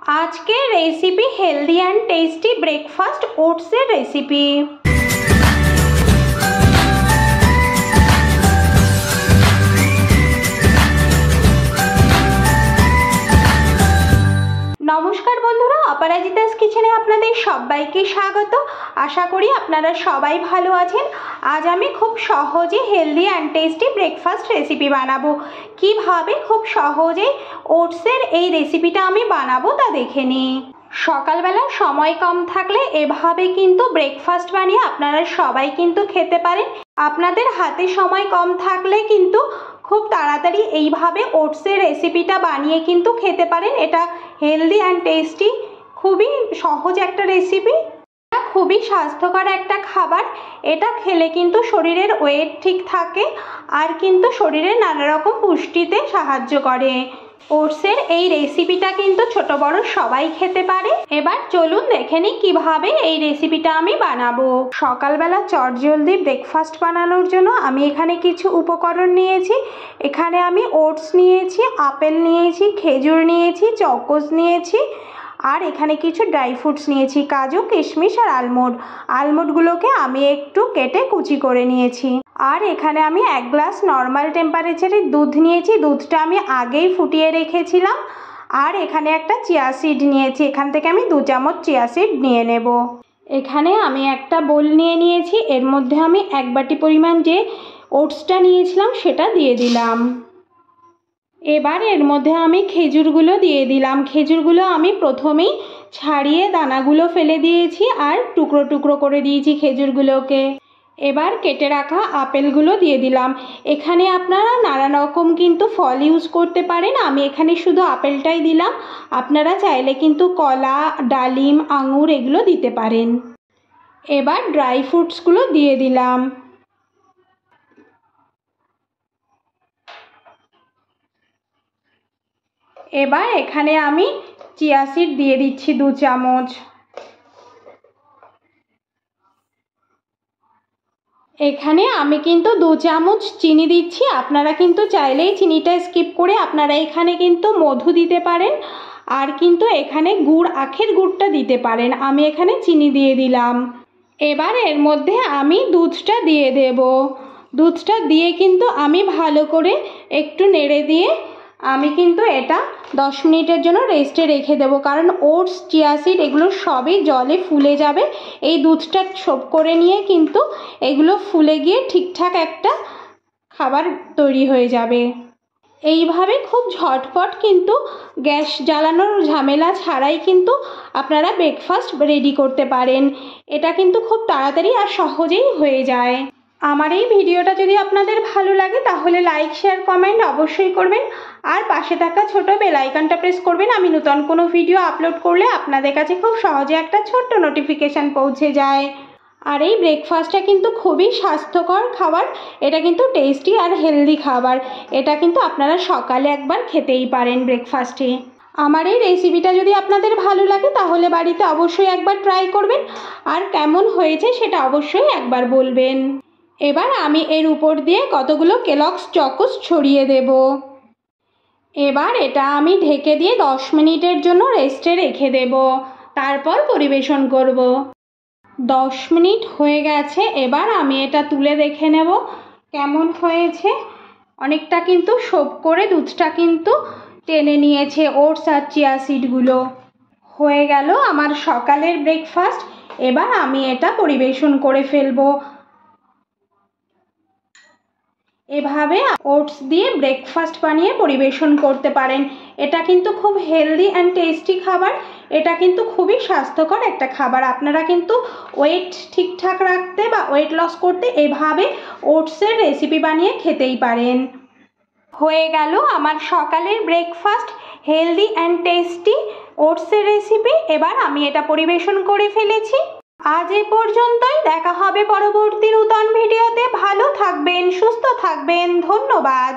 আজকের recipe healthy and tasty breakfast ওটসের recipe. নমস্কার বন্ধুরা, অপরাজিতাস কিচেনে আপনাদের সবাইকে স্বাগত। আশা করি আপনারা সবাই ভালো আছেন। আজ আমি খুব সহজে healthy and tasty breakfast recipe বানাবো। কিভাবে খুব সহজে ওটসের এই রেসিপিটা আমি বানাবো তা দেখে নিই। সকালবেলা সময় কম থাকলে এভাবে কিন্তু ব্রেকফাস্ট বানিয়ে আপনারা সবাই কিন্তু খেতে পারেন। আপনাদের হাতে সময় কম থাকলে কিন্তু খুব তাড়াতাড়ি এইভাবে ওটসের রেসিপিটা বানিয়ে কিন্তু খেতে পারেন। এটা হেলদি অ্যান্ড টেস্টি, খুবই সহজ একটা রেসিপি, খুবই স্বাস্থ্যকর একটা খাবার। এটা খেলে কিন্তু শরীরের ওয়েট ঠিক থাকে আর কিন্তু শরীরে নানা রকম পুষ্টিতে সাহায্য করে। ওটসের এই রেসিপিটা কিন্তু ছোট বড় সবাই খেতে পারে। এবার চলুন দেখে নিই কিভাবে এই রেসিপিটা আমি বানাবো। সকালবেলা চটজলদি ব্রেকফাস্ট বানানোর জন্য আমি এখানে কিছু উপকরণ নিয়েছি। এখানে আমি ওটস নিয়েছি, আপেল নিয়েছি, খেজুর নিয়েছি, চকোস নিয়েছি, আর এখানে কিছু ড্রাই ফ্রুটস নিয়েছি, কাজু, কিশমিশ আর আলমন্ডগুলোকে আমি একটু কেটে কুচি করে নিয়েছি। আর এখানে আমি 1 গ্লাস নর্মাল টেম্পারেচারের দুধ নিয়েছি, দুধটা আমি আগেই ফুটিয়ে রেখেছিলাম। আর এখানে একটা চিয়া সিড নিয়েছি, এখান থেকে আমি 2 চামচ চিয়া সিড নিয়ে নেব। এখানে আমি একটা বোল নিয়ে নিয়েছি, এর মধ্যে আমি 1 বাটি পরিমাণ যে ওটসটা নিয়েছিলাম সেটা দিয়ে দিলাম। এবার এর মধ্যে আমি খেজুরগুলো দিয়ে দিলাম। খেজুরগুলো আমি প্রথমেই ছাড়িয়ে দানাগুলো ফেলে দিয়েছি আর টুকরো টুকরো করে দিয়েছি খেজুরগুলোকে। এবার কেটে রাখা আপেলগুলো দিয়ে দিলাম। এখানে আপনারা নানা রকম কিন্তু ফল ইউজ করতে পারেন, আমি এখানে শুধু আপেলটাই দিলাম। আপনারা চাইলে কিন্তু কলা, ডালিম, আঙুর এগুলো দিতে পারেন। এবার ড্রাই ফ্রুটসগুলো দিয়ে দিলাম। এবার এখানে আমি চিয়া সিড দিয়ে দিচ্ছি 2 চামচ। এখানে আমি কিন্তু 2 চামচ চিনি দিচ্ছি। আপনারা কিন্তু চাইলেই চিনিটা স্কিপ করে আপনারা এখানে কিন্তু মধু দিতে পারেন, আর কিন্তু এখানে গুড়, আখের গুড়টা দিতে পারেন। আমি এখানে চিনি দিয়ে দিলাম। এবার এর মধ্যে আমি দুধটা দিয়ে দেব। দুধটা দিয়ে কিন্তু আমি ভালো করে একটু নেড়ে দিয়ে আমি কিন্তু এটা 10 মিনিটের জন্য রেস্টে রেখে দেবো, কারণ ওটস, চিয়া সিড এগুলো সবই জলে ফুলে যাবে। এই দুধটা সোপ করে নিয়ে কিন্তু এগুলো ফুলে গিয়ে ঠিকঠাক একটা খাবার তৈরি হয়ে যাবে। এইভাবে খুব ঝটপট কিন্তু গ্যাস জ্বালানোর ঝামেলা ছাড়াই কিন্তু আপনারা ব্রেকফাস্ট রেডি করতে পারেন। এটা কিন্তু খুব তাড়াতাড়ি আর সহজেই হয়ে যায়। আমার এই ভিডিওটা যদি আপনাদের ভালো লাগে তাহলে লাইক, শেয়ার, কমেন্ট অবশ্যই করবেন, আর পাশে থাকা ছোট বেল আইকনটা প্রেস করবেন। আমি নতুন কোনো ভিডিও আপলোড করলে আপনাদের কাছে খুব সহজে একটা ছোট্ট নোটিফিকেশান পৌঁছে যায়। আর এই ব্রেকফাস্টটা কিন্তু খুবই স্বাস্থ্যকর খাবার, এটা কিন্তু টেস্টি আর হেলদি খাবার। এটা কিন্তু আপনারা সকালে একবার খেতেই পারেন ব্রেকফাস্টে। আমার এই রেসিপিটা যদি আপনাদের ভালো লাগে তাহলে বাড়িতে অবশ্যই একবার ট্রাই করবেন, আর কেমন হয়েছে সেটা অবশ্যই একবার বলবেন। এবার আমি এর উপর দিয়ে কতগুলো কেলগস চকোস ছড়িয়ে দেব। এবার এটা আমি ঢেকে দিয়ে 10 মিনিটের জন্য রেস্টে রেখে দেব, তারপর পরিবেশন করব। 10 মিনিট হয়ে গেছে, এবার আমি এটা তুলে দেখে নেব কেমন হয়েছে। অনেকটা কিন্তু সোপ করে দুধটা কিন্তু টেনে নিয়েছে ওটস আর চিয়া সিডগুলো। হয়ে গেল আমার সকালের ব্রেকফাস্ট। এবার আমি এটা পরিবেশন করে ফেলবো। এভাবে ওটস দিয়ে ব্রেকফাস্ট বানিয়ে পরিবেশন করতে পারেন। এটা কিন্তু খুব হেলদি অ্যান্ড টেস্টি খাবার। এটা কিন্তু খুবই স্বাস্থ্যকর একটা খাবার। আপনারা কিন্তু ওয়েট ঠিকঠাক রাখতে বা ওয়েট লস করতে এভাবে ওটসের রেসিপি বানিয়ে খেতেই পারেন। হয়ে গেল আমার সকালের ব্রেকফাস্ট, হেলদি অ্যান্ড টেস্টি ওটসের রেসিপি। এবার আমি এটা পরিবেশন করে ফেলেছি। আজ এ পর্যন্তই, দেখা হবে পরবর্তী নতুন ভিডিওতে। ভালো থাকবেন, সুস্থ থাকবেন, ধন্যবাদ।